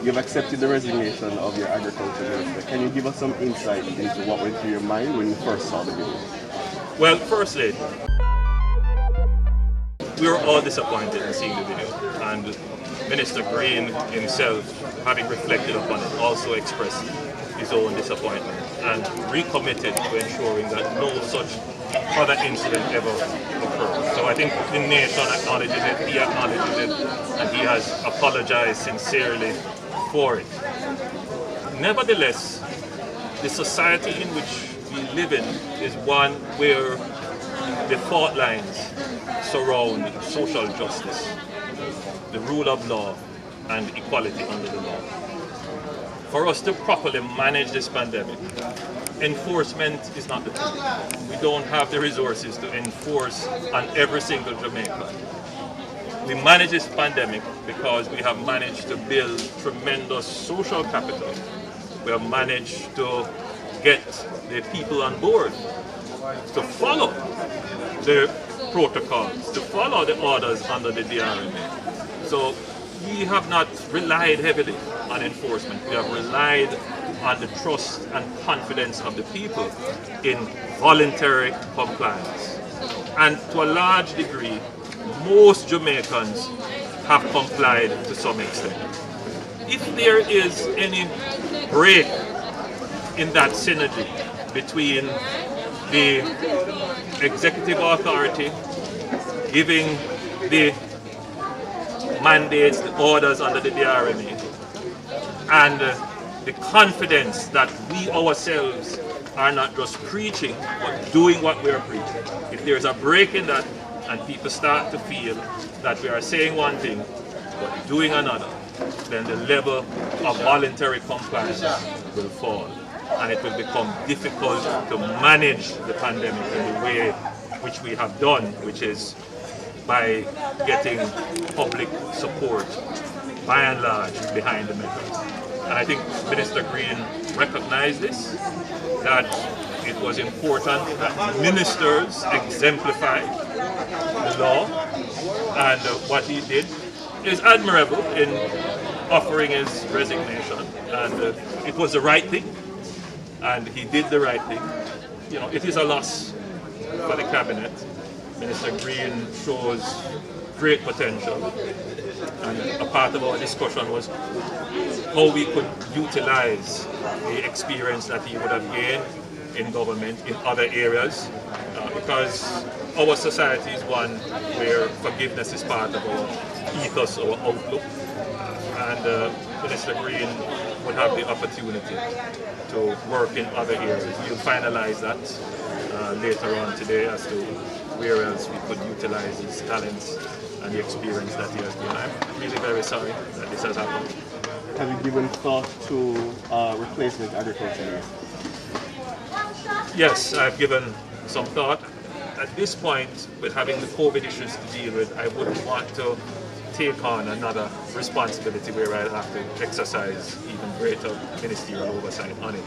You've accepted the resignation of your Agriculture Minister. Can you give us some insight into what went through your mind when you first saw the video? Well, firstly, we were all disappointed in seeing the video, and Minister Green himself, having reflected upon it, also expressed his own disappointment and recommitted to ensuring that no such other incident ever occurred. So I think the nation acknowledges it, he acknowledges it, and he has apologized sincerely for it. Nevertheless, the society in which we live in is one where the fault lines surround social justice, the rule of law, and equality under the law. For us to properly manage this pandemic, enforcement is not the tool. We don't have the resources to enforce on every single Jamaican. We manage this pandemic because we have managed to build tremendous social capital. We have managed to get the people on board to follow the protocols, to follow the orders under the DRMA. So we have not relied heavily on enforcement. We have relied on the trust and confidence of the people in voluntary compliance. And to a large degree, most Jamaicans have complied to some extent. If there is any break in that synergy between the executive authority giving the mandates, the orders under the DRMA, and the confidence that we ourselves are not just preaching, but doing what we are preaching. If there's a break in that, and people start to feel that we are saying one thing, but doing another, then the level of voluntary compliance will fall. And it will become difficult to manage the pandemic in the way which we have done, which is by getting public support, by and large, behind the measures. And I think Minister Green recognized this, that it was important that ministers exemplify the law, and what he did is admirable in offering his resignation, and it was the right thing, and he did the right thing. You know, it is a loss for the cabinet. Minister Green shows great potential, and a part of our discussion was how we could utilize the experience that he would have gained in government in other areas, because our society is one where forgiveness is part of our ethos, our outlook, and Minister Green would have the opportunity to work in other areas. We'll finalize that later on today as to where else we could utilize his talents and the experience that he has gained. I'm really very sorry that this has happened. Have you given thought to replacement Agriculture Minister? Yes, I've given some thought. At this point, with having the COVID issues to deal with, I wouldn't want to take on another responsibility where I'll have to exercise even greater ministerial oversight on it.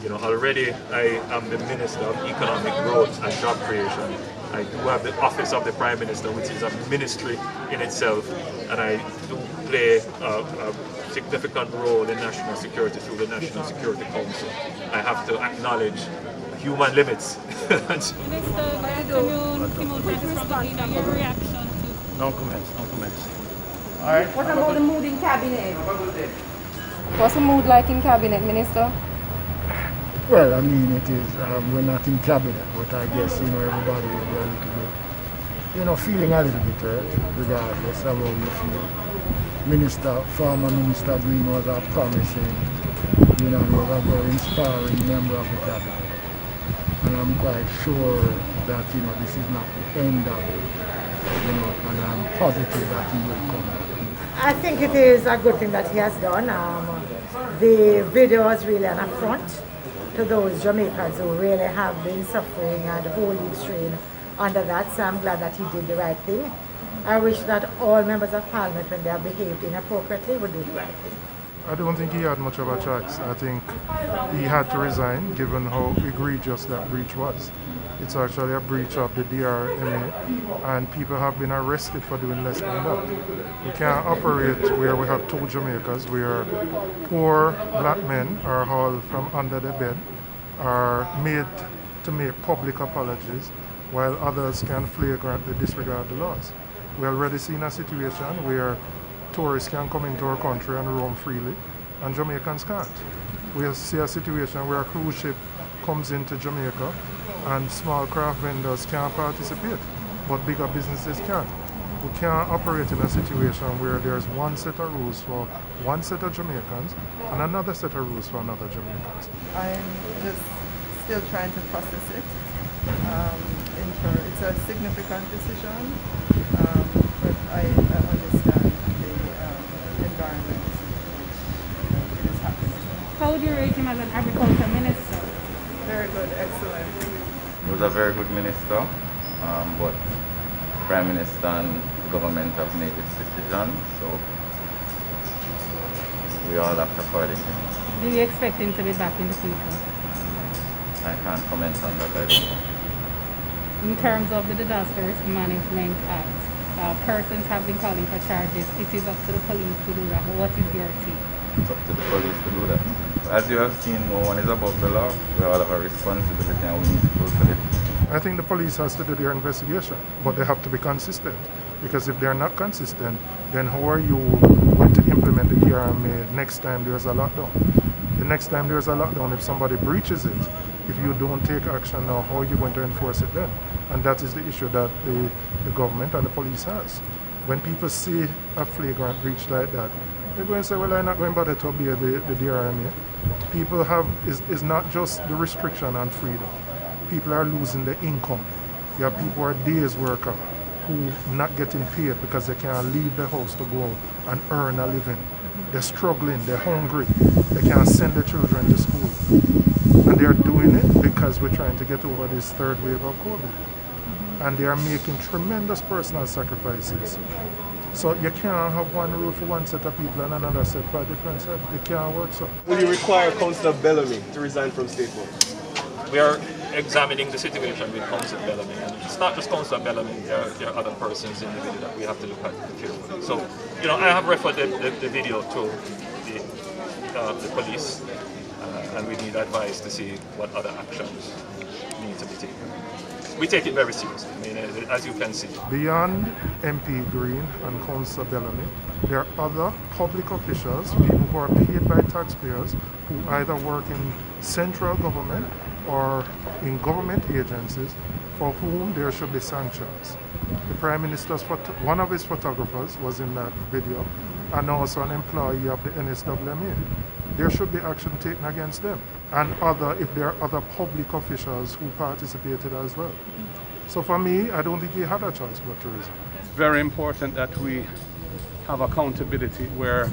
You know, already I am the Minister of Economic Growth and Job Creation. I do have the Office of the Prime Minister, which is a ministry in itself, and I do play a significant role in national security through the National Security Council. I have to acknowledge human limits. Minister, good afternoon. Kim O'Brien from Gleaner. Your reaction to... No comments, no comments. All right. What about the mood in cabinet? What's the mood like in cabinet, Minister? Well, I mean, it is, we're not in cabinet, but I guess, everybody will be a little bit, feeling a little bit hurt, regardless of how you feel. Former Minister Green was a promising, was a very inspiring member of the cabinet. And I'm quite sure that, this is not the end of it, and I'm positive that he will come back. I think it is a good thing that he has done. The video was really an affront to those Jamaicans who really have been suffering and holding strain under that, so I'm glad that he did the right thing. I wish that all members of Parliament, when they have behaved inappropriately, would do the right thing. I don't think he had much of a choice. I think he had to resign given how egregious that breach was. It's actually a breach of the DRMA, and people have been arrested for doing less than that. We can't operate where we have two Jamaicas, where poor black men are hauled from under the bed, are made to make public apologies, while others can flagrantly disregard the laws. We already seen a situation where tourists can come into our country and roam freely, and Jamaicans can't. We see a situation where a cruise ship comes into Jamaica and small craft vendors can't participate, but bigger businesses can. We can't operate in a situation where there's one set of rules for one set of Jamaicans and another set of rules for another Jamaicans. I'm just still trying to process it. It's a significant decision, but I understand the environment it is happening. How would you rate him as an agriculture minister? Very good, excellent. He was a very good minister, but Prime Minister and the government have made this decision, so we all act accordingly. Do you expect him to be back in the future? I can't comment on that, I don't know. In terms of the Disaster Risk Management Act, persons have been calling for charges. It is up to the police to do that, but what is your take? It's up to the police to do that. As you have seen, no one is above the law. We all have a responsibility and we need to fulfill it. I think the police has to do their investigation, but they have to be consistent. Because if they're not consistent, then how are you going to implement the DRMA next time there's a lockdown? The next time there's a lockdown, if somebody breaches it, if you don't take action now, how are you going to enforce it then? And that is the issue that the government and the police has. When people see a flagrant breach like that, they're going to say, well, I'm not going to bother to obey the DRMA. People is not just the restriction on freedom. People are losing their income. You have people who are days worker who not getting paid because they can't leave the house to go and earn a living. They're struggling, they're hungry, they can't send their children to school. And they're doing it because we're trying to get over this third wave of COVID. And they are making tremendous personal sacrifices. So you can't have one rule for one set of people and another set for a different set. It can't work so. Will you require Councillor Bellamy to resign from state board? We are examining the situation with Councillor Bellamy, and it's not just Councillor Bellamy, there are other persons in the video that we have to look at carefully. So, I have referred the video to the police, and we need advice to see what other actions need to be taken. We take it very seriously, as you can see. Beyond MP Green and Councillor Bellamy, there are other public officials, people who are paid by taxpayers, who either work in central government or in government agencies, for whom there should be sanctions. The Prime Minister's one of his photographers was in that video, and also an employee of the NSWMA. There should be action taken against them, and if there are other public officials who participated as well. So for me, I don't think he had a choice but to resign. It's very important that we have accountability where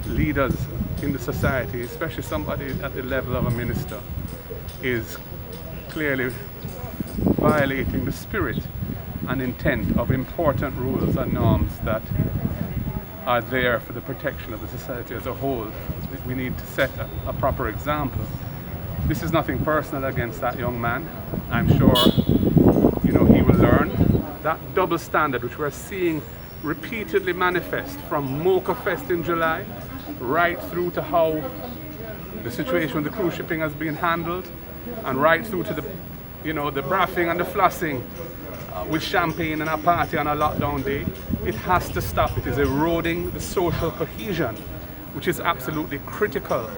leaders in the society, especially somebody at the level of a minister, is clearly violating the spirit and intent of important rules and norms that are there for the protection of the society as a whole. We need to set a proper example. This is nothing personal against that young man. I'm sure he will learn. That double standard which we're seeing repeatedly manifest from Mocha Fest in July right through to how the situation with the cruise shipping has been handled, and right through to the braffing and the flossing with champagne and a party on a lockdown day. It has to stop. It is eroding the social cohesion, which is absolutely critical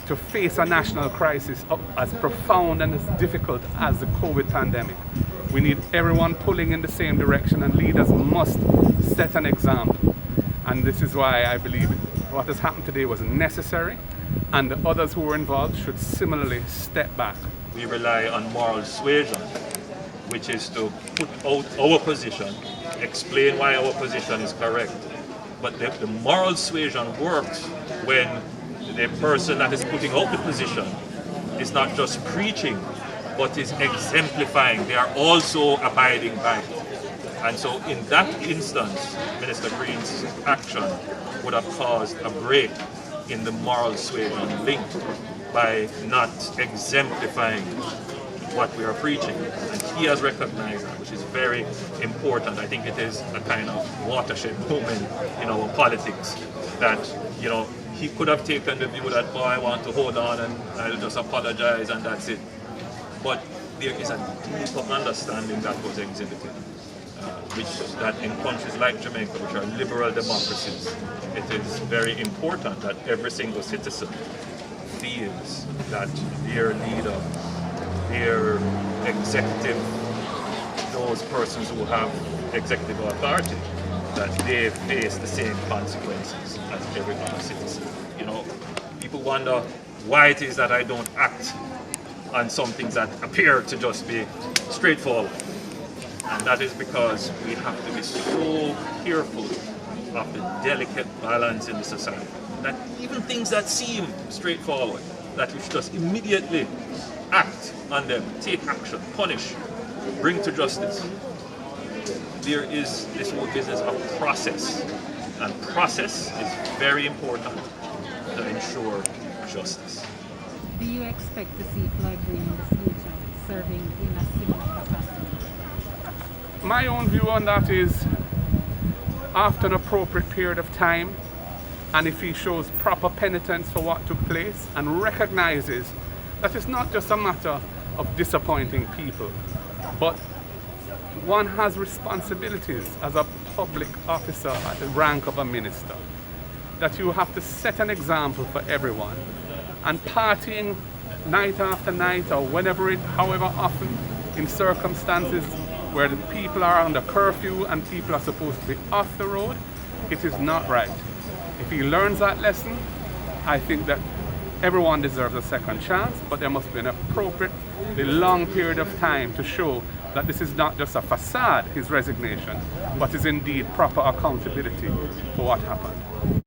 to face a national crisis as profound and as difficult as the COVID pandemic. We need everyone pulling in the same direction, and leaders must set an example. And this is why I believe what has happened today was necessary, and the others who were involved should similarly step back. We rely on moral suasion, which is to put out our position, explain why our position is correct. But the moral suasion works when the person that is putting out the position is not just preaching, but is exemplifying. They are also abiding by it. And so in that instance, Minister Green's action would have caused a break in the moral suasion link by not exemplifying what we are preaching. And he has recognized that, which is very important. I think it is a kind of watershed moment in our politics that, he could have taken the view that, I want to hold on and I'll just apologize and that's it. But there is a deeper understanding that was exhibited, which that in countries like Jamaica, which are liberal democracies, it is very important that every single citizen feels that their leader, their executive, those persons who have executive authority, that they face the same consequences as every other citizen. People wonder why it is that I don't act on some things that appear to just be straightforward. And that is because we have to be so careful of the delicate balance in the society that even things that seem straightforward, that we should just immediately act on them, take action, punish, bring to justice. There is this whole business of process, and process is very important to ensure justice. Do you expect to see Floyd Green in the future serving in a similar capacity? My own view on that is, after an appropriate period of time, and if he shows proper penitence for what took place and recognizes that it's not just a matter of disappointing people, but one has responsibilities as a public officer at the rank of a minister, that you have to set an example for everyone. And partying night after night or however often, in circumstances where the people are under curfew and people are supposed to be off the road, it is not right. If he learns that lesson, I think that everyone deserves a second chance, but there must be an appropriate, long period of time to show that this is not just a facade, his resignation, but is indeed proper accountability for what happened.